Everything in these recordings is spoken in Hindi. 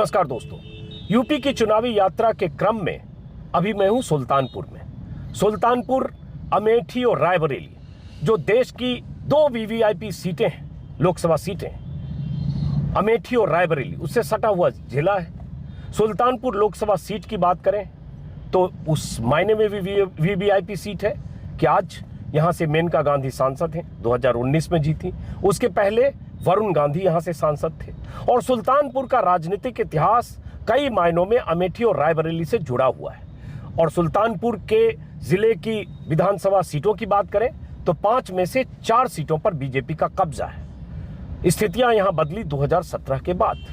नमस्कार दोस्तों, यूपी की चुनावी यात्रा के क्रम में अभी मैं हूं सुल्तानपुर में। सुल्तानपुर, अमेठी और रायबरेली जो देश की दो वीवीआईपी सीटें हैं, लोकसभा सीटें, अमेठी और रायबरेली उससे सटा हुआ जिला है। सुल्तानपुर लोकसभा सीट की बात करें तो उस मायने में भी वीवीआईपी सीट है कि आज यहां से मेनका गांधी सांसद हैं, 2019 में जीती। उसके पहले वरुण गांधी यहां से सांसद थे। और सुल्तानपुर का राजनीतिक इतिहास कई मायनों में अमेठी और रायबरेली से जुड़ा हुआ है। और सुल्तानपुर के जिले की विधानसभा सीटों की बात करें तो 5 में से 4 सीटों पर बीजेपी का कब्जा है। स्थितियां यहां बदली 2017 के बाद।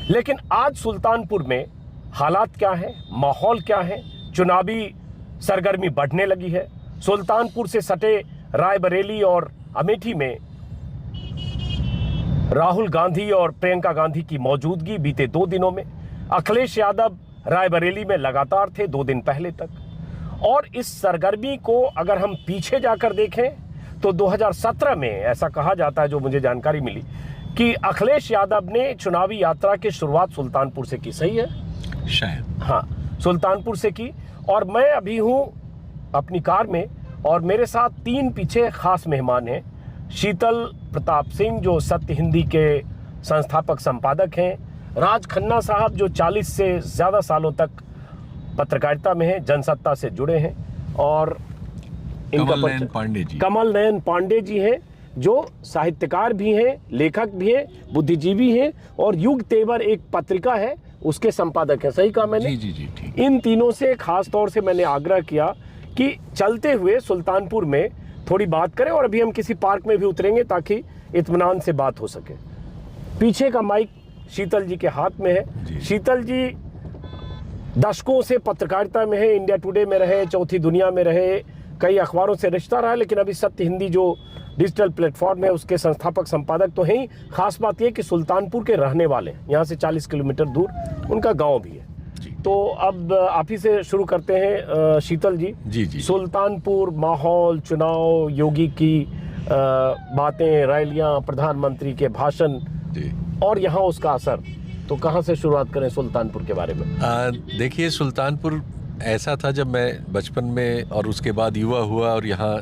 लेकिन आज सुल्तानपुर में हालात क्या है, माहौल क्या है, चुनावी सरगर्मी बढ़ने लगी है। सुल्तानपुर से सटे रायबरेली और अमेठी में राहुल गांधी और प्रियंका गांधी की मौजूदगी बीते 2 दिनों में। अखिलेश यादव रायबरेली में लगातार थे 2 दिन पहले तक। और इस सरगर्मी को अगर हम पीछे जाकर देखें तो 2017 में ऐसा कहा जाता है, जो मुझे जानकारी मिली, कि अखिलेश यादव ने चुनावी यात्रा की शुरुआत सुल्तानपुर से की। सही है शायद, हाँ, सुल्तानपुर से की। और मैं अभी हूँ अपनी कार में और मेरे साथ 3 पीछे खास मेहमान हैं। शीतल प्रताप सिंह जो सत्य हिंदी के संस्थापक संपादक हैं, राज खन्ना साहब जो 40 से ज़्यादा सालों तक पत्रकारिता में हैं, जनसत्ता से जुड़े हैं, और कमल नयन पांडे जी हैं जो साहित्यकार भी हैं, लेखक भी हैं, बुद्धिजीवी हैं, और युग तेवर एक पत्रिका है उसके संपादक हैं। सही कहा मैंने? जी, ठीक। इन तीनों से खास तौर से मैंने आग्रह किया कि चलते हुए सुल्तानपुर में थोड़ी बात करें, और अभी हम किसी पार्क में भी उतरेंगे ताकि इत्मीनान से बात हो सके। पीछे का माइक शीतल जी के हाथ में है। शीतल जी दशकों से पत्रकारिता में है, इंडिया टुडे में रहे, चौथी दुनिया में रहे, कई अखबारों से रिश्ता रहा, लेकिन अभी सत्य हिंदी जो डिजिटल प्लेटफॉर्म है उसके संस्थापक संपादक तो हैं ही। खास बात यह कि सुल्तानपुर के रहने वाले हैं, यहाँ से 40 किलोमीटर दूर उनका गाँव भी है। तो अब आप ही से शुरू करते हैं शीतल जी। जी। सुल्तानपुर, माहौल, चुनाव, योगी की बातें, रैलियां, प्रधानमंत्री के भाषण और यहाँ उसका असर, तो कहाँ से शुरुआत करें सुल्तानपुर के बारे में? देखिए, सुल्तानपुर ऐसा था जब मैं बचपन में और उसके बाद युवा हुआ और यहाँ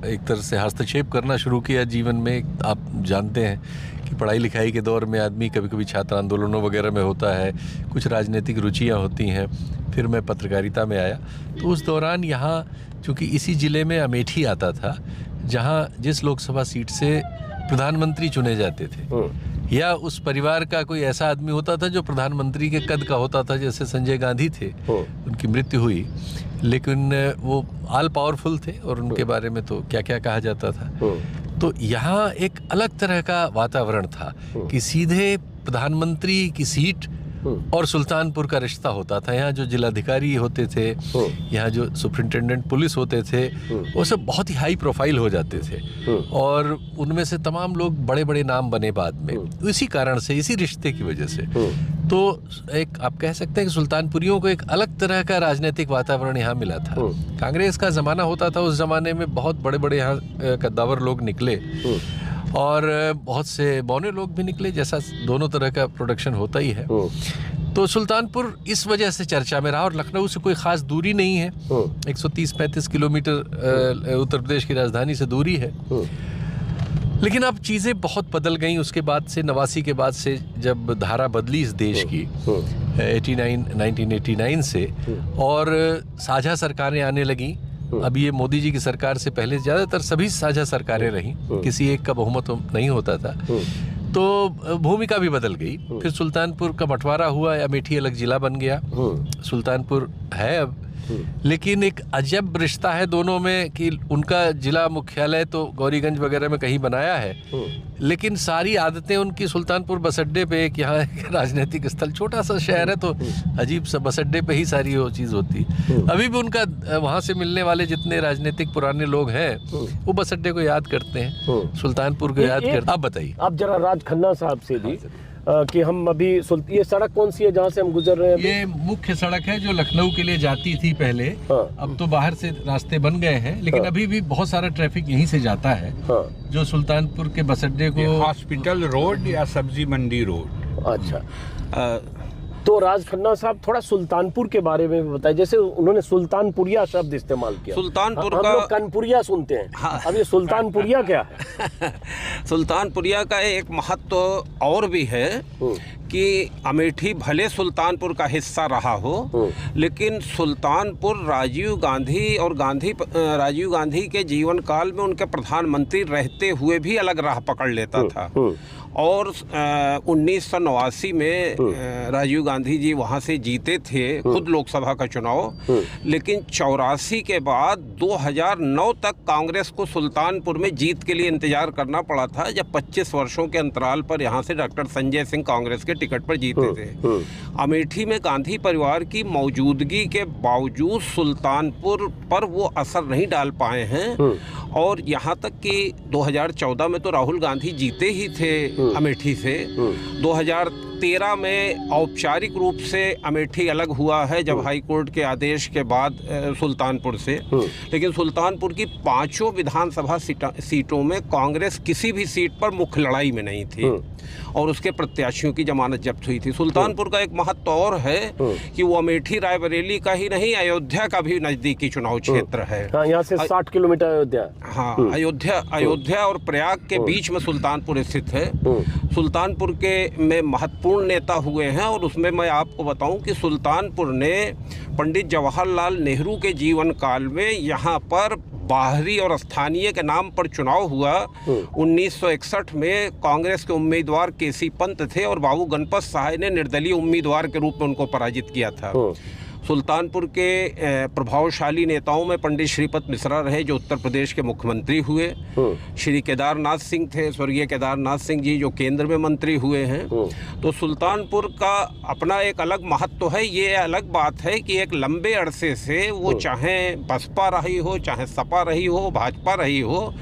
एक तरह से हस्तक्षेप करना शुरू किया जीवन में। आप जानते हैं कि पढ़ाई लिखाई के दौर में आदमी कभी कभी छात्र आंदोलनों वगैरह में होता है, कुछ राजनीतिक रुचियाँ होती हैं। फिर मैं पत्रकारिता में आया तो उस दौरान यहाँ चूँकि इसी ज़िले में अमेठी आता था, जहाँ जिस लोकसभा सीट से प्रधानमंत्री चुने जाते थे, या उस परिवार का कोई ऐसा आदमी होता था जो प्रधानमंत्री के कद का होता था, जैसे संजय गांधी थे, उनकी मृत्यु हुई, लेकिन वो ऑल पावरफुल थे और उनके बारे में तो क्या क्या कहा जाता था। तो यहाँ एक अलग तरह का वातावरण था कि सीधे प्रधानमंत्री की सीट और सुल्तानपुर का रिश्ता होता था। यहाँ जो जिलाधिकारी होते थे, यहाँ जो सुपरिंटेंडेंट पुलिस होते थे, वो सब बहुत ही हाई प्रोफाइल हो जाते थे, और उनमें से तमाम लोग बड़े बड़े नाम बने बाद में, इसी कारण से, इसी रिश्ते की वजह से। तो एक आप कह सकते हैं कि सुल्तानपुरियों को एक अलग तरह का राजनीतिक वातावरण यहाँ मिला था। कांग्रेस का ज़माना होता था, उस ज़माने में बहुत बड़े बड़े यहाँ कद्दावर लोग निकले और बहुत से बौने लोग भी निकले, जैसा दोनों तरह का प्रोडक्शन होता ही है। तो सुल्तानपुर इस वजह से चर्चा में रहा, और लखनऊ से कोई ख़ास दूरी नहीं है, 130-135 किलोमीटर उत्तर प्रदेश की राजधानी से दूरी है। लेकिन अब चीज़ें बहुत बदल गईं उसके बाद से, 89 के बाद से, जब धारा बदली इस देश की 1989 से, और साझा सरकारें आने लगीं। अब ये मोदी जी की सरकार से पहले ज़्यादातर सभी साझा सरकारें रहीं, किसी एक का बहुमत नहीं होता था, तो भूमिका भी बदल गई। फिर सुल्तानपुर का बंटवारा हुआ, अमेठी अलग जिला बन गया, सुल्तानपुर है अब। लेकिन एक अजब रिश्ता है दोनों में कि उनका जिला मुख्यालय तो गौरीगंज वगैरह में कहीं बनाया है, लेकिन सारी आदतें उनकी सुल्तानपुर बस अड्डे पे, एक यहाँ राजनीतिक स्थल, छोटा सा शहर है तो अजीब सा, बस अड्डे पे ही सारी वो चीज़ होती। अभी भी उनका वहाँ से मिलने वाले जितने राजनीतिक पुराने लोग हैं वो बस अड्डे को याद करते हैं, सुल्तानपुर को याद करते हैं। आप बताइए। आप जरा राज खन्ना साहब से भी कि हम अभी ये सड़क कौन सी है जहाँ से हम गुजर रहे हैं? ये मुख्य सड़क है जो लखनऊ के लिए जाती थी पहले। अब तो बाहर से रास्ते बन गए हैं, लेकिन अभी भी बहुत सारा ट्रैफिक यहीं से जाता है, जो सुल्तानपुर के बस अड्डे को। हॉस्पिटल रोड या सब्जी मंडी रोड? अच्छा। तो राज खन्ना साहब थोड़ा सुल्तानपुर के बारे में भी बताइए, जैसे उन्होंने सुल्तानपुरिया शब्द इस्तेमाल किया। सुल्तानपुर हम का लोग कानपुरिया सुनते हैं, हाँ। अब ये सुल्तानपुरिया क्या है? सुल्तानपुरिया का एक महत्व और भी है कि अमेठी भले सुल्तानपुर का हिस्सा रहा हो, लेकिन सुल्तानपुर राजीव गांधी के जीवन काल में उनके प्रधानमंत्री रहते हुए भी अलग राह पकड़ लेता था। और 1989 में राजीव गांधी जी वहाँ से जीते थे खुद लोकसभा का चुनाव, लेकिन 84 के बाद 2009 तक कांग्रेस को सुल्तानपुर में जीत के लिए इंतजार करना पड़ा था, जब 25 वर्षों के अंतराल पर यहाँ से डॉक्टर संजय सिंह कांग्रेस के टिकट पर जीते थे। अमेठी में गांधी परिवार की मौजूदगी के बावजूद सुल्तानपुर पर वो असर नहीं डाल पाए हैं, और यहाँ तक कि 2014 में तो राहुल गांधी जीते ही थे अमेठी से। 2013 में औपचारिक रूप से अमेठी अलग हुआ है जब हाई कोर्ट के आदेश के बाद सुल्तानपुर से, लेकिन सुल्तानपुर की 5 विधानसभा सीटों में कांग्रेस किसी भी सीट पर मुख्य लड़ाई में नहीं थी और उसके प्रत्याशियों की जमानत जब्त हुई थी। सुल्तानपुर का एक महत्व और है कि वो अमेठी रायबरेली का ही नहीं, अयोध्या का भी नजदीकी चुनाव क्षेत्र है। हाँ, यहाँ से 60 किलोमीटर अयोध्या। हाँ, अयोध्या और प्रयाग के बीच में सुल्तानपुर स्थित है। सुल्तानपुर के में महत्वपूर्ण नेता हुए हैं, और उसमें मैं आपको बताऊं कि सुल्तानपुर ने पंडित जवाहरलाल नेहरू के जीवन काल में यहाँ पर बाहरी और स्थानीय के नाम पर चुनाव हुआ। 1961 में कांग्रेस के उम्मीदवार केसी पंत थे और बाबू गणपत सहाय ने निर्दलीय उम्मीदवार के रूप में उनको पराजित किया था। सुल्तानपुर के प्रभावशाली नेताओं में पंडित श्रीपत मिश्रा रहे जो उत्तर प्रदेश के मुख्यमंत्री हुए। श्री केदारनाथ सिंह थे, स्वर्गीय केदारनाथ सिंह जी, जो केंद्र में मंत्री हुए हैं। तो सुल्तानपुर का अपना एक अलग महत्व है। ये अलग बात है कि एक लंबे अरसे से वो चाहे बसपा रही हो, चाहे सपा रही हो, भाजपा रही हो,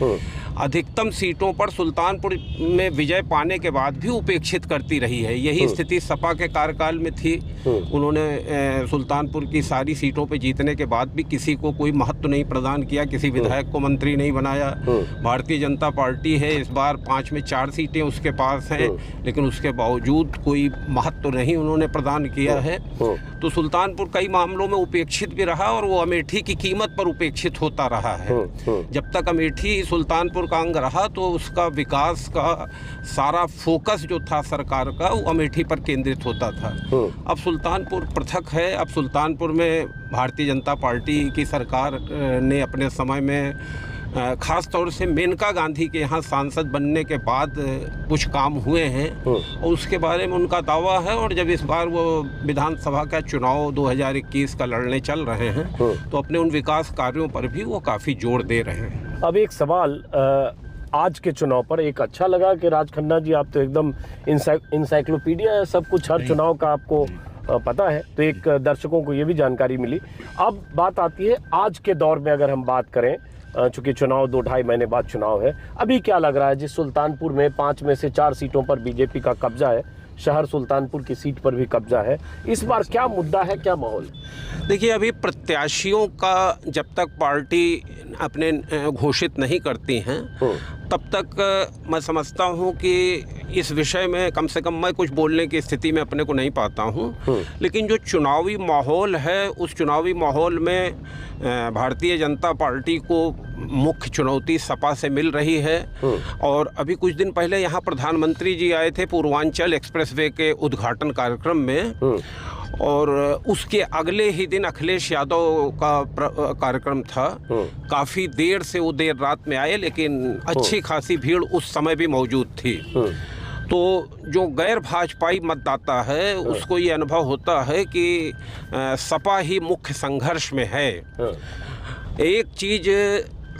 अधिकतम सीटों पर सुल्तानपुर में विजय पाने के बाद भी उपेक्षित करती रही है। यही स्थिति सपा के कार्यकाल में थी। उन्होंने सुल्तानपुर की सारी सीटों पर जीतने के बाद भी किसी को कोई महत्व नहीं प्रदान किया, किसी विधायक को मंत्री नहीं बनाया। भारतीय जनता पार्टी है, इस बार 5 में 4 सीटें उसके पास हैं, लेकिन उसके बावजूद कोई महत्व नहीं उन्होंने प्रदान किया है। तो सुल्तानपुर कई मामलों में उपेक्षित भी रहा और वो अमेठी की कीमत पर उपेक्षित होता रहा है। जब तक अमेठी सुल्तानपुर का अंग रहा तो उसका विकास का सारा फोकस जो था सरकार का वो अमेठी पर केंद्रित होता था। अब सुल्तानपुर पृथक है। अब सुल्तानपुर में भारतीय जनता पार्टी की सरकार ने अपने समय में खास तौर से मेनका गांधी के यहाँ सांसद बनने के बाद कुछ काम हुए हैं और उसके बारे में उनका दावा है। और जब इस बार वो विधानसभा का चुनाव 2021 का लड़ने चल रहे हैं तो अपने उन विकास कार्यों पर भी वो काफ़ी जोर दे रहे हैं। अब एक सवाल, आज के चुनाव पर एक अच्छा लगा कि राज खन्ना जी आप तो एकदम इंसाइक्लोपीडिया है, सब कुछ हर चुनाव का आपको पता है, तो एक दर्शकों को ये भी जानकारी मिली। अब बात आती है आज के दौर में, अगर हम बात करें, चूंकि चुनाव 2-2.5 महीने बाद चुनाव है, अभी क्या लग रहा है? जिस सुल्तानपुर में 5 में से 4 सीटों पर बीजेपी का कब्जा है, शहर सुल्तानपुर की सीट पर भी कब्जा है, इस बार क्या मुद्दा है, क्या माहौल? देखिए, अभी प्रत्याशियों का जब तक पार्टी अपने घोषित नहीं करती हैं तब तक मैं समझता हूं कि इस विषय में कम से कम मैं कुछ बोलने की स्थिति में अपने को नहीं पाता हूं। लेकिन जो चुनावी माहौल है, उस चुनावी माहौल में भारतीय जनता पार्टी को मुख्य चुनौती सपा से मिल रही है। और अभी कुछ दिन पहले यहाँ प्रधानमंत्री जी आए थे पूर्वांचल एक्सप्रेसवे के उद्घाटन कार्यक्रम में, और उसके अगले ही दिन अखिलेश यादव का कार्यक्रम था। काफ़ी देर से वो देर रात में आए, लेकिन अच्छी खासी भीड़ उस समय भी मौजूद थी। तो जो गैर भाजपाई मतदाता है उसको ये अनुभव होता है कि सपा ही मुख्य संघर्ष में है। एक चीज़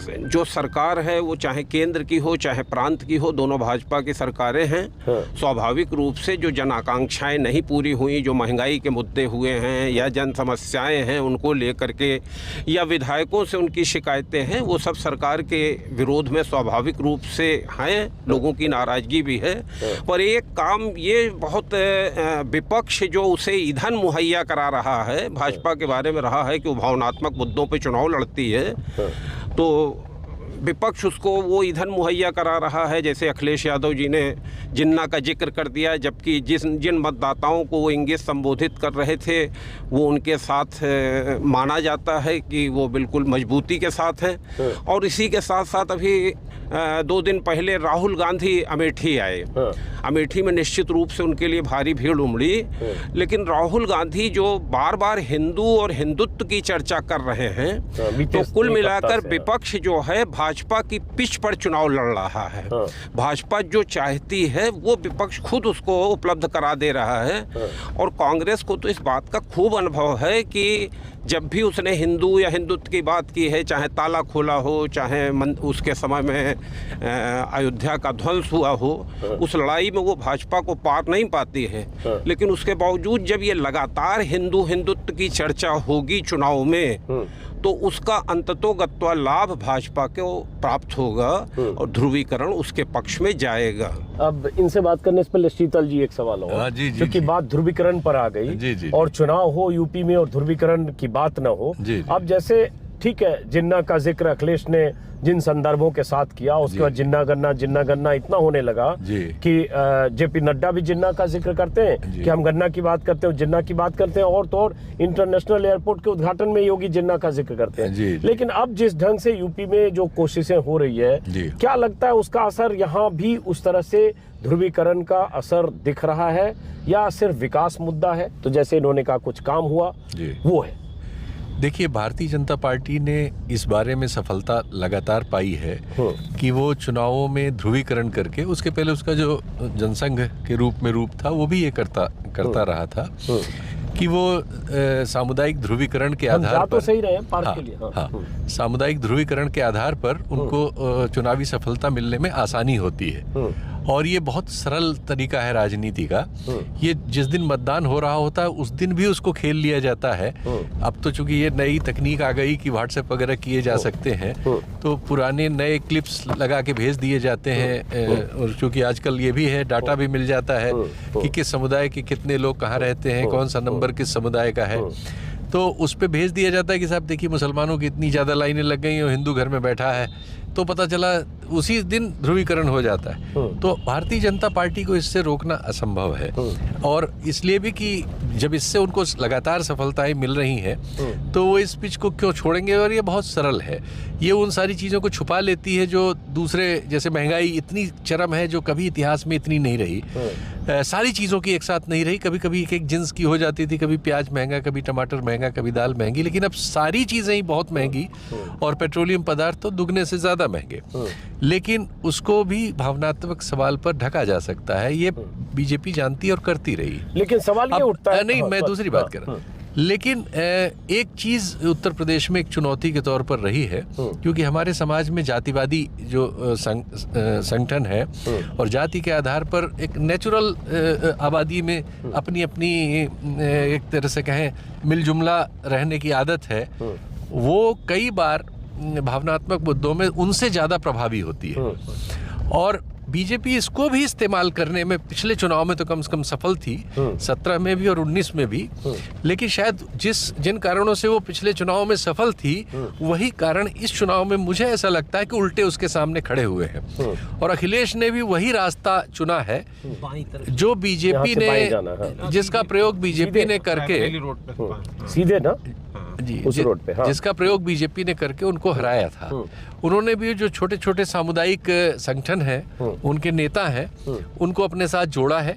जो सरकार है वो चाहे केंद्र की हो चाहे प्रांत की हो, दोनों भाजपा की सरकारें हैं। स्वाभाविक रूप से जो जन आकांक्षाएं नहीं पूरी हुई, जो महंगाई के मुद्दे हुए हैं या जन समस्याएं हैं उनको लेकर के, या विधायकों से उनकी शिकायतें हैं, वो सब सरकार के विरोध में स्वाभाविक रूप से हैं। लोगों की नाराज़गी भी है। पर एक काम ये बहुत विपक्ष जो उसे ईंधन मुहैया करा रहा है भाजपा के बारे में रहा है कि वो भावनात्मक मुद्दों पर चुनाव लड़ती है। तो विपक्ष उसको वो ईंधन मुहैया करा रहा है। जैसे अखिलेश यादव जी ने जिन्ना का जिक्र कर दिया, जबकि जिन मतदाताओं को वो इंगित संबोधित कर रहे थे वो उनके साथ माना जाता है कि वो बिल्कुल मजबूती के साथ हैं। और इसी के साथ साथ अभी 2 दिन पहले राहुल गांधी अमेठी आए। अमेठी में निश्चित रूप से उनके लिए भारी भीड़ उमड़ी, लेकिन राहुल गांधी जो बार बार हिंदू और हिंदुत्व की चर्चा कर रहे हैं, तो कुल मिलाकर विपक्ष जो है भाजपा की पिच पर चुनाव लड़ रहा है। भाजपा जो चाहती है वो विपक्ष खुद उसको उपलब्ध करा दे रहा है। और कांग्रेस को तो इस बात का खूब अनुभव है कि जब भी उसने हिंदू या हिंदुत्व की बात की है, चाहे ताला खोला हो, चाहे उसके समय में अयोध्या का ध्वंस हुआ हो, उस लड़ाई में वो भाजपा को पार नहीं पाती है। लेकिन उसके बावजूद जब ये लगातार हिंदू हिंदुत्व की चर्चा होगी चुनाव में, तो उसका अंततोगत्वा लाभ भाजपा को प्राप्त होगा और ध्रुवीकरण उसके पक्ष में जाएगा। अब इनसे बात करने से पहले शीतल जी एक सवाल होगा, क्योंकि बात ध्रुवीकरण पर आ गई और चुनाव हो यूपी में और ध्रुवीकरण की बात ना हो। अब जैसे ठीक है, जिन्ना का जिक्र अखिलेश ने जिन संदर्भों के साथ किया, उसके बाद जिन्ना गन्ना इतना होने लगा कि जेपी नड्डा भी जिन्ना का जिक्र करते हैं कि हम गन्ना की बात करते हैं, जिन्ना की बात करते हैं, और तो और इंटरनेशनल एयरपोर्ट के उद्घाटन में योगी जिन्ना का जिक्र करते हैं। लेकिन अब जिस ढंग से यूपी में जो कोशिशें हो रही है, क्या लगता है उसका असर यहाँ भी उस तरह से ध्रुवीकरण का असर दिख रहा है, या सिर्फ विकास मुद्दा है? तो जैसे इन्होंने कहा कुछ काम हुआ वो है। देखिए, भारतीय जनता पार्टी ने इस बारे में सफलता लगातार पाई है कि वो चुनावों में ध्रुवीकरण करके, उसके पहले उसका जो जनसंघ के रूप में रूप था वो भी ये करता रहा था कि वो सामुदायिक ध्रुवीकरण के आधार पर, सही रहे पार्क के लिए, सामुदायिक ध्रुवीकरण के आधार पर उनको चुनावी सफलता मिलने में आसानी होती है। और ये बहुत सरल तरीका है राजनीति का। ये जिस दिन मतदान हो रहा होता है उस दिन भी उसको खेल लिया जाता है। अब तो चूंकि ये नई तकनीक आ गई कि व्हाट्सएप वगैरह किए जा सकते हैं, तो पुराने नए क्लिप्स लगा के भेज दिए जाते हैं। और चूंकि आजकल ये भी है, डाटा भी मिल जाता है कि किस समुदाय के कितने लोग कहाँ रहते हैं, कौन सा नंबर किस समुदाय का है, तो उस पर भेज दिया जाता है कि साहब देखिए मुसलमानों की इतनी ज़्यादा लाइनें लग गई और हिंदू घर में बैठा है, तो पता चला उसी दिन ध्रुवीकरण हो जाता है। तो भारतीय जनता पार्टी को इससे रोकना असंभव है, और इसलिए भी कि जब इससे उनको लगातार सफलताएं मिल रही हैं तो वो इस पिच को क्यों छोड़ेंगे। और ये बहुत सरल है, ये उन सारी चीज़ों को छुपा लेती है जो दूसरे, जैसे महंगाई इतनी चरम है जो कभी इतिहास में इतनी नहीं रही, सारी चीज़ों की एक साथ नहीं रही, कभी कभी एक जिन्स की हो जाती थी, कभी प्याज महंगा, कभी टमाटर महंगा, कभी दाल महंगी, लेकिन अब सारी चीज़ें ही बहुत महंगी और पेट्रोलियम पदार्थ तो दुगने से ज़्यादा महंगे। लेकिन उसको भी भावनात्मक सवाल पर ढका जा सकता है, ये बीजेपी जानती है और करती रही। लेकिन सवाल ये उठता है, नहीं, मैं दूसरी बात कर रहा हूँ। लेकिन एक चीज़ उत्तर प्रदेश में एक चुनौती के तौर पर रही है, क्योंकि हमारे समाज में जातिवादी जो संगठन है और जाति के आधार पर एक नेचुरल आबादी में अपनी अपनी एक तरह से कहें मिलजुमला रहने की आदत है, वो कई बार भावनात्मक मुद्दों में उनसे ज़्यादा प्रभावी होती है। और बीजेपी इसको भी इस्तेमाल करने में पिछले चुनाव में तो कम से कम सफल थी, 17 में भी और 19 में भी। लेकिन शायद जिन कारणों से वो पिछले चुनाव में सफल थी, वही कारण इस चुनाव में मुझे ऐसा लगता है कि उल्टे उसके सामने खड़े हुए हैं। और अखिलेश ने भी वही रास्ता चुना है जो बीजेपी ने, जिसका प्रयोग बीजेपी ने करके सीधे ना जी उस रोड पे, जिसका प्रयोग बीजेपी ने करके उनको हराया था। उन्होंने भी जो छोटे छोटे सामुदायिक संगठन हैं, उनके नेता हैं, उनको अपने साथ जोड़ा है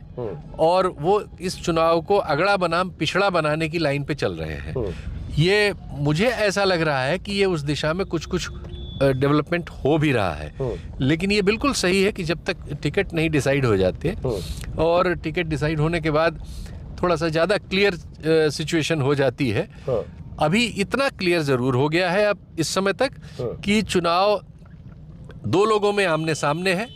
और वो इस चुनाव को अगड़ा बनाम पिछड़ा बनाने की लाइन पे चल रहे हैं। ये मुझे ऐसा लग रहा है कि ये उस दिशा में कुछ डेवलपमेंट हो भी रहा है। लेकिन ये बिल्कुल सही है कि जब तक टिकट नहीं डिसाइड हो जाते, और टिकट डिसाइड होने के बाद थोड़ा सा ज़्यादा क्लियर सिचुएशन हो जाती है। अभी इतना क्लियर ज़रूर हो गया है अब इस समय तक कि चुनाव 2 लोगों में आमने सामने है,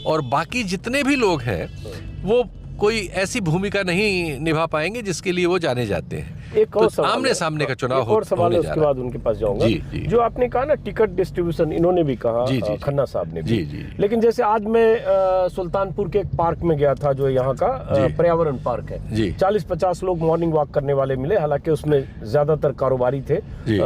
और बाकी जितने भी लोग हैं वो कोई ऐसी भूमिका नहीं निभा पाएंगे जिसके लिए वो जाने जाते हैं। एक और तो सवाल आमने है। सामने का एक चुनाव और सवाल है, होने जा उसके रहा बाद उनके पास जाऊंगा। जी, जी। जो आपने कहा ना टिकट डिस्ट्रीब्यूशन, इन्होंने भी कहा, जी, जी, खन्ना साहब ने भी। जी, जी। लेकिन जैसे आज मैं सुल्तानपुर के एक पार्क में गया था, जो यहाँ का जी। पर्यावरण पार्क है। जी। 40-50 लोग मॉर्निंग वॉक करने वाले मिले, हालांकि उसमें ज्यादातर कारोबारी थे। जी।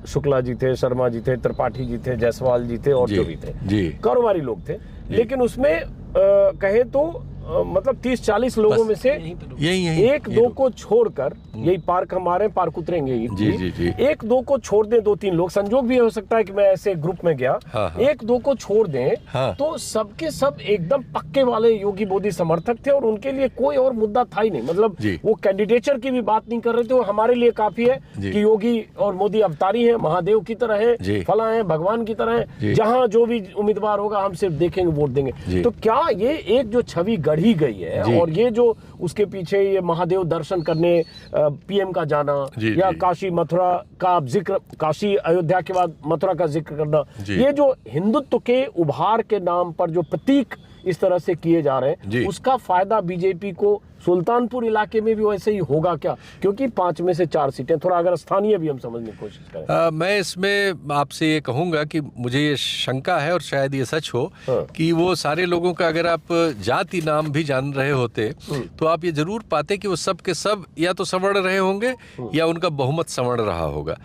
शुक्ला जी थे, शर्मा जी थे, त्रिपाठी जी थे, जायसवाल जी थे, और जी, जो भी थे, जी। कारोबारी लोग थे। लेकिन उसमें कहे तो मतलब 30-40 लोगों में से यही एक दो को छोड़कर, यही पार्क हमारे पार्क उतरेंगे, जी, जी, जी। एक दो को छोड़ दें, 2-3 लोग, संजोग भी हो सकता है कि मैं ऐसे ग्रुप में गया, हाँ, हाँ। एक दो को छोड़ दें, हाँ। तो सबके सब एकदम पक्के वाले योगी मोदी समर्थक थे, और उनके लिए कोई और मुद्दा था ही नहीं। मतलब जी। वो कैंडिडेचर की भी बात नहीं कर रहे थे, वो हमारे लिए काफी है जी। कि योगी और मोदी अवतारी हैं, महादेव की तरह जी। है, फला है, भगवान की तरह जी। है, जहां जो भी उम्मीदवार होगा हम सिर्फ देखेंगे, वोट देंगे। जी। तो क्या ये एक जो छवि गढ़ी गई है, जी। और ये जो उसके पीछे ये महादेव दर्शन करने पीएम का जाना, जी, या जी। काशी मथुरा का जिक्र, काशी अयोध्या के बाद मथुरा का जिक्र करना, जी। ये जो हिंदुत्व के उभार के नाम पर जो प्रतीक इस तरह से किए जा रहे जी। हैं, उसका फायदा बीजेपी को सुल्तानपुर इलाके में भी वैसे ही होगा क्या? क्योंकि 5 में से 4 सीटें, थोड़ा अगर स्थानीय भी हम समझने की कोशिश करें। मैं इसमें आपसे ये कहूँगा कि मुझे ये शंका है, और शायद ये सच हो, हाँ। कि वो सारे लोगों का अगर आप जाति नाम भी जान रहे होते तो आप ये जरूर पाते कि वो सब के सब या तो सवर्ण रहे होंगे या उनका बहुमत सवर्ण रहा होगा।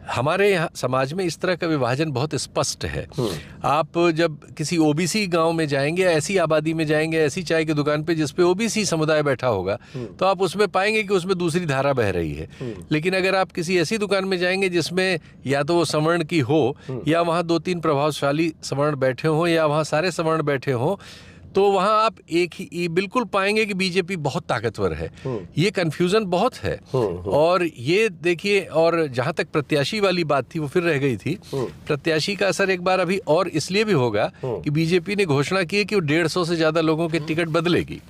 हमारे यहाँ समाज में इस तरह का विभाजन बहुत स्पष्ट है। आप जब किसी ओबीसी गांव में जाएंगे, ऐसी आबादी में जाएंगे, ऐसी चाय की दुकान पे जिस पे ओबीसी समुदाय बैठा होगा, तो आप उसमें पाएंगे कि उसमें दूसरी धारा बह रही है। लेकिन अगर आप किसी ऐसी दुकान में जाएंगे जिसमें या तो वो सवर्ण की हो, या वहाँ 2-3 प्रभावशाली सवर्ण बैठे हों, या वहाँ सारे सवर्ण बैठे हों, तो वहाँ आप एक ही बिल्कुल पाएंगे कि बीजेपी बहुत ताकतवर है। ये कंफ्यूजन बहुत है। और ये देखिए, और जहाँ तक प्रत्याशी वाली बात थी वो फिर रह गई थी। प्रत्याशी का असर एक बार अभी और इसलिए भी होगा कि बीजेपी ने घोषणा की है कि वो 150 से ज्यादा लोगों के टिकट बदलेगी।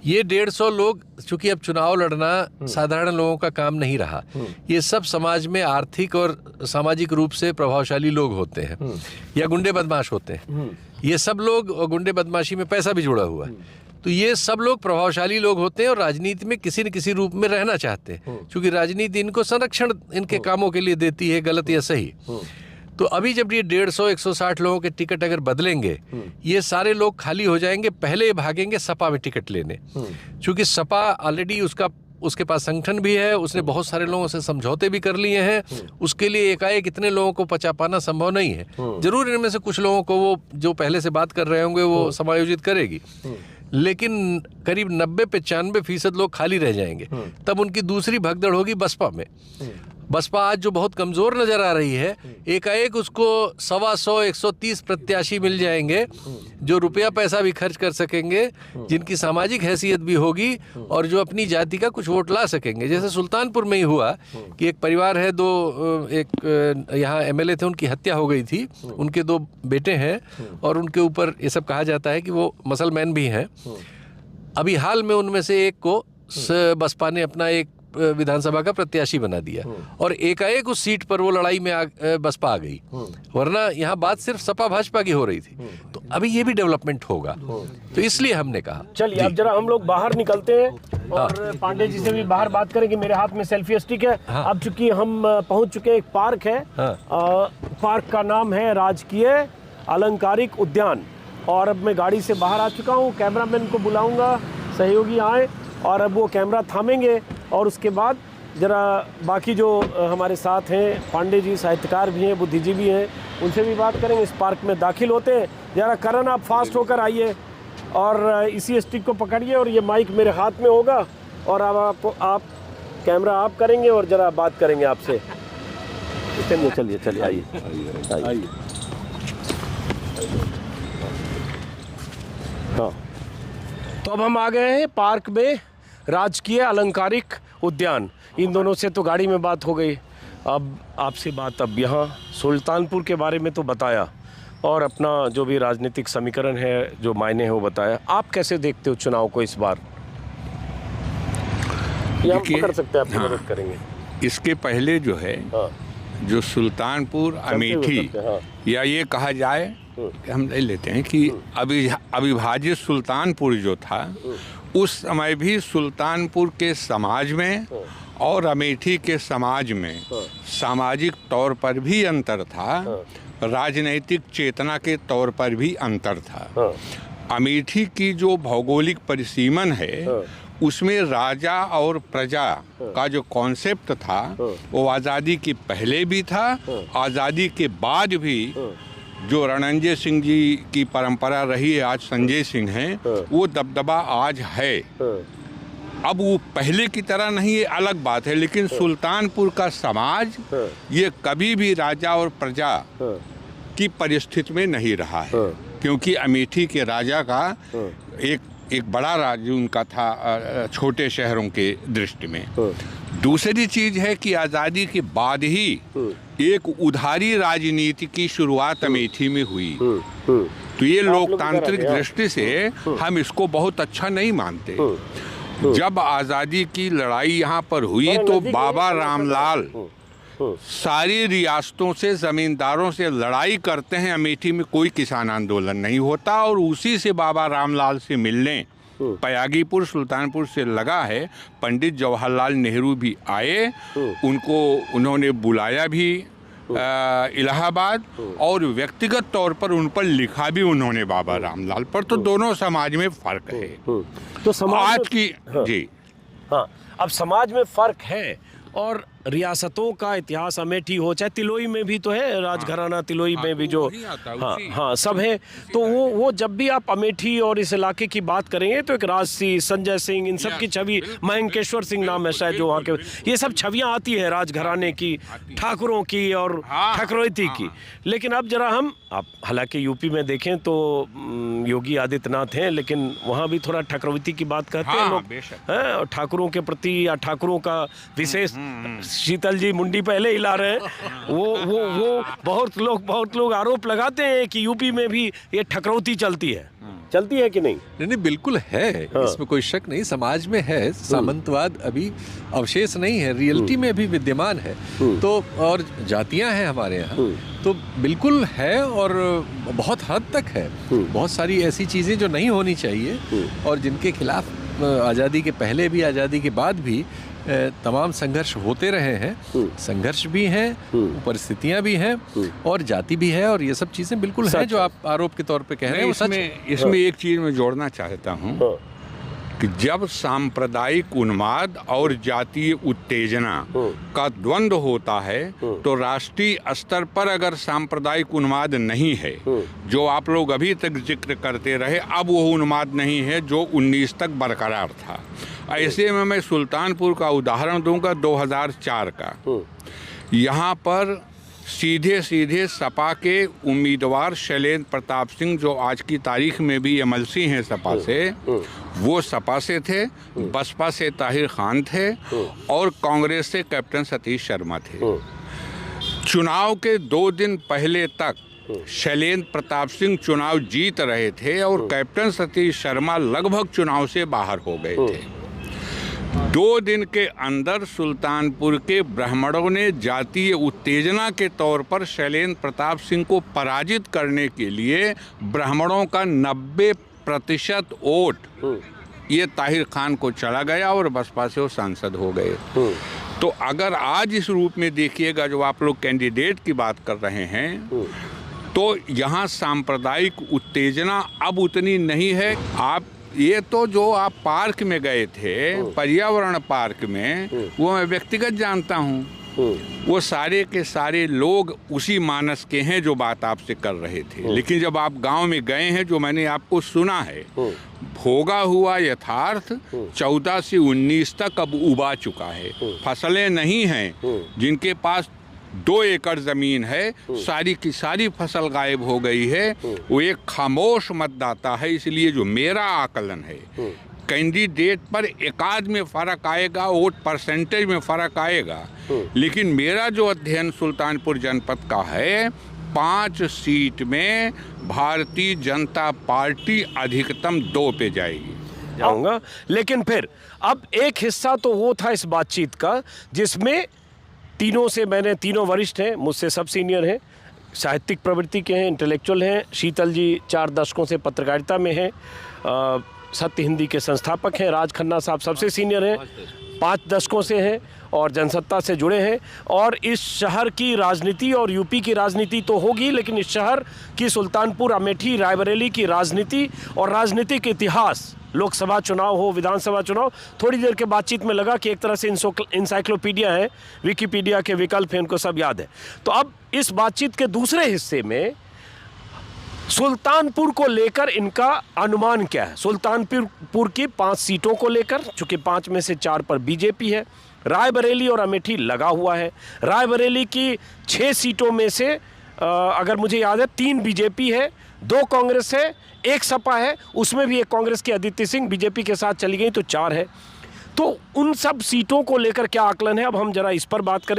ये 150 लोग, चूंकि अब चुनाव लड़ना साधारण लोगों का काम नहीं रहा, ये सब समाज में आर्थिक और सामाजिक रूप से प्रभावशाली लोग होते हैं, या गुंडे बदमाश होते हैं। ये सब लोग, गुंडे बदमाशी में पैसा भी जुड़ा हुआ है, तो ये सब लोग प्रभावशाली लोग होते हैं और राजनीति में किसी न किसी रूप में रहना चाहते हैं, क्योंकि राजनीति इनको संरक्षण इनके कामों के लिए देती है, गलत या सही। तो अभी जब ये 150-160 लोगों के टिकट अगर बदलेंगे, ये सारे लोग खाली हो जाएंगे, पहले भागेंगे सपा में टिकट लेने, क्योंकि सपा ऑलरेडी उसके पास संगठन भी है, उसने बहुत सारे लोगों से समझौते भी कर लिए हैं। उसके लिए एकाएक इतने लोगों को पचा पाना संभव नहीं है। जरूर इनमें से कुछ लोगों को वो जो पहले से बात कर रहे होंगे वो समायोजित करेगी, लेकिन करीब 90-95% लोग खाली रह जाएंगे। तब उनकी दूसरी भगदड़ होगी बसपा में। बसपा आज जो बहुत कमजोर नजर आ रही है, एकाएक उसको 125-130 प्रत्याशी मिल जाएंगे जो रुपया पैसा भी खर्च कर सकेंगे, जिनकी सामाजिक हैसियत भी होगी, और जो अपनी जाति का कुछ वोट ला सकेंगे। जैसे सुल्तानपुर में ही हुआ कि एक परिवार है, एक यहाँ एमएलए थे, उनकी हत्या हो गई थी, उनके 2 बेटे हैं, और उनके ऊपर ये सब कहा जाता है कि वो मुसलमान भी हैं। अभी हाल में उनमें से एक को बसपा ने अपना एक विधानसभा का प्रत्याशी बना दिया, और एकाएक उस सीट पर वो लड़ाई में बसपा आ गई, वरना यहाँ बात सिर्फ सपा भाजपा की हो रही थी। तो अभी ये भी डेवलपमेंट होगा, तो इसलिए हमने कहा चलिए अब जरा हम लोग बाहर निकलते हैं और पांडे जी से भी बाहर बात करेंगे। मेरे हाथ में सेल्फी स्टिक है। अब चूंकि हम पहुंच चुके हैं, एक पार्क है, पार्क का नाम है राजकीय अलंकारिक उद्यान, और अब मैं गाड़ी से बाहर आ चुका हूँ। कैमरामैन को बुलाऊंगा, सहयोगी आए, और अब वो कैमरा थामेंगे, और उसके बाद जरा बाकी जो हमारे साथ हैं, पांडे जी साहित्यकार भी हैं, बुद्धिजीवी हैं, उनसे भी बात करेंगे। इस पार्क में दाखिल होते हैं। जरा करण, आप फास्ट होकर आइए और इसी स्टिक को पकड़िए, और ये माइक मेरे हाथ में होगा, और अब आप कैमरा आप करेंगे और जरा बात करेंगे आपसे। चलिए चलिए आइए। हाँ, तो अब हम आ गए हैं पार्क में, राजकीय अलंकारिक उद्यान। इन दोनों से तो गाड़ी में बात हो गई, अब आपसे बात, अब यहाँ सुल्तानपुर के बारे में तो बताया, और अपना जो भी राजनीतिक समीकरण है, जो मायने है वो बताया। आप कैसे देखते हो चुनाव को इस बार? ये हम पकड़ सकते हैं, आपकी मदद करेंगे। इसके पहले जो है, जो सुल्तानपुर अमेठी, या ये कहा जाए कि हम ले लेते हैं कि अविभाजित सुल्तानपुर जो था, उस समय भी सुल्तानपुर के समाज में और अमेठी के समाज में सामाजिक तौर पर भी अंतर था, राजनैतिक चेतना के तौर पर भी अंतर था। अमेठी की जो भौगोलिक परिसीमन है उसमें राजा और प्रजा का जो कॉन्सेप्ट था वो आज़ादी के पहले भी था, आज़ादी के बाद भी जो रणंजय सिंह जी की परंपरा रही है, आज संजय सिंह हैं, वो दबदबा आज है। अब वो पहले की तरह नहीं, ये अलग बात है, लेकिन सुल्तानपुर का समाज ये कभी भी राजा और प्रजा की परिस्थिति में नहीं रहा है, क्योंकि अमेठी के राजा का एक बड़ा राज्य उनका था छोटे शहरों के दृष्टि में। दूसरी चीज है कि आज़ादी के बाद ही एक उधारी राजनीति की शुरुआत अमेठी में हुई, तो ये लोकतांत्रिक दृष्टि से हम इसको बहुत अच्छा नहीं मानते। जब आज़ादी की लड़ाई यहाँ पर हुई तो बाबा रामलाल सारी रियासतों से ज़मींदारों से लड़ाई करते हैं, अमेठी में कोई किसान आंदोलन नहीं होता, और उसी से बाबा रामलाल से मिलने पयागीपुर सुल्तानपुर से लगा है। पंडित जवाहरलाल नेहरू भी आए, उन्होंने बुलाया भी इलाहाबाद, और व्यक्तिगत तौर पर उन पर लिखा भी उन्होंने बाबा रामलाल पर। तो दोनों समाज में फ़र्क है। तो समाज आज की जी हाँ, अब समाज में फ़र्क है, और रियासतों का इतिहास अमेठी हो चाहे तिलोई में भी तो है, राजघराना तिलोई में भी जो हाँ सब है। तो वो जब भी आप अमेठी और इस इलाके की बात करेंगे तो एक राजसी, संजय सिंह, इन सब की छवि, मयंकेश्वर सिंह नाम है शायद जो वहाँ के, ये सब छवियाँ आती है राजघराने की, ठाकुरों की और ठकुरैती की। लेकिन अब जरा आप हालांकि यूपी में देखें तो योगी आदित्यनाथ हैं, लेकिन वहाँ भी थोड़ा ठकुरैती की बात कहते हैं लोग, हैं, और ठाकुरों के प्रति या ठाकुरों का विशेष, शीतल जी मुंडी पहले हिला रहे हैं, वो बहुत लोग आरोप लगाते हैं कि यूपी में भी ये ठकुरौती चलती है कि नहीं? नहीं, बिल्कुल है, इसमें कोई शक नहीं। समाज में है, सामंतवाद अभी अवशेष नहीं है, रियलिटी में भी विद्यमान है। तो और जातियां हैं हमारे यहाँ, तो बिल्कुल है, और बहुत हद तक है। बहुत सारी ऐसी चीज़ें जो नहीं होनी चाहिए और जिनके खिलाफ आज़ादी के पहले भी, आज़ादी के बाद भी तमाम संघर्ष होते रहे हैं। संघर्ष भी हैं, परिस्थितियां भी हैं, और जाति भी है, और ये सब चीज़ें बिल्कुल हैं जो आप आरोप के तौर पे कह रहे हैं, वो सच है। इसमें एक चीज़ मैं जोड़ना चाहता हूँ कि जब सांप्रदायिक उन्माद और जातीय उत्तेजना का द्वंद्व होता है तो राष्ट्रीय स्तर पर अगर सांप्रदायिक उन्माद नहीं है, जो आप लोग अभी तक जिक्र करते रहे, अब वो उन्माद नहीं है जो 19 तक बरकरार था। ऐसे में मैं सुल्तानपुर का उदाहरण दूंगा 2004 का। यहाँ पर सीधे सपा के उम्मीदवार शैलेंद्र प्रताप सिंह, जो आज की तारीख में भी एमएलसी हैं सपा से, वो सपा से थे, बसपा से ताहिर खान थे, और कांग्रेस से कैप्टन सतीश शर्मा थे। चुनाव के 2 दिन पहले तक शैलेंद्र प्रताप सिंह चुनाव जीत रहे थे और कैप्टन सतीश शर्मा लगभग चुनाव से बाहर हो गए थे। 2 दिन के अंदर सुल्तानपुर के ब्राह्मणों ने जातीय उत्तेजना के तौर पर शैलेंद्र प्रताप सिंह को पराजित करने के लिए ब्राह्मणों का 90% वोट ये ताहिर खान को चला गया, और बसपा से वो सांसद हो गए। तो अगर आज इस रूप में देखिएगा जो आप लोग कैंडिडेट की बात कर रहे हैं, तो यहाँ सांप्रदायिक उत्तेजना अब उतनी नहीं है। आप ये तो जो आप पार्क में गए थे, पर्यावरण पार्क में, वो मैं व्यक्तिगत जानता हूँ, वो सारे के सारे लोग उसी मानस के हैं जो बात आपसे कर रहे थे। लेकिन जब आप गांव में गए हैं, जो मैंने आपको सुना है, भोगा हुआ यथार्थ 14 से 19 तक अब उबा चुका है। फसलें नहीं हैं, जिनके पास 2 एकड़ ज़मीन है, सारी की सारी फसल गायब हो गई है। वो एक खामोश मतदाता है। इसलिए जो मेरा आकलन है, कैंडिडेट पर एकाध में फ़र्क आएगा, वोट परसेंटेज में फ़र्क आएगा, लेकिन मेरा जो अध्ययन सुल्तानपुर जनपद का है, 5 सीट में भारतीय जनता पार्टी अधिकतम 2 पे जाएगी। लेकिन फिर अब एक हिस्सा तो वो था इस बातचीत का जिसमें तीनों वरिष्ठ हैं, मुझसे सब सीनियर हैं, साहित्यिक प्रवृत्ति के हैं, इंटेलेक्चुअल हैं। शीतल जी 4 दशकों से पत्रकारिता में हैं, सत्य हिंदी के संस्थापक हैं। राज खन्ना साहब सबसे सीनियर हैं, 5 दशकों से हैं और जनसत्ता से जुड़े हैं। और इस शहर की राजनीति और यूपी की राजनीति तो होगी, लेकिन इस शहर की सुल्तानपुर अमेठी रायबरेली की राजनीति और राजनीतिक इतिहास, लोकसभा चुनाव हो, विधानसभा चुनाव, थोड़ी देर के बातचीत में लगा कि एक तरह से इंसाइक्लोपीडिया है, विकिपीडिया के विकल्प हैं, उनको सब याद है। तो अब इस बातचीत के दूसरे हिस्से में सुल्तानपुर को लेकर इनका अनुमान क्या है। सुल्तानपुर की 5 सीटों को लेकर, चूंकि 5 में से 4 पर बीजेपी है, रायबरेली और अमेठी लगा हुआ है। रायबरेली की 6 सीटों में से अगर मुझे याद है 3 बीजेपी है, 2 कांग्रेस है, 1 सपा है, उसमें भी एक कांग्रेस की अदिति सिंह बीजेपी के साथ चली गई, तो 4 है। तो उन सब सीटों को लेकर क्या आकलन है, अब हम जरा इस पर बात करेंगे।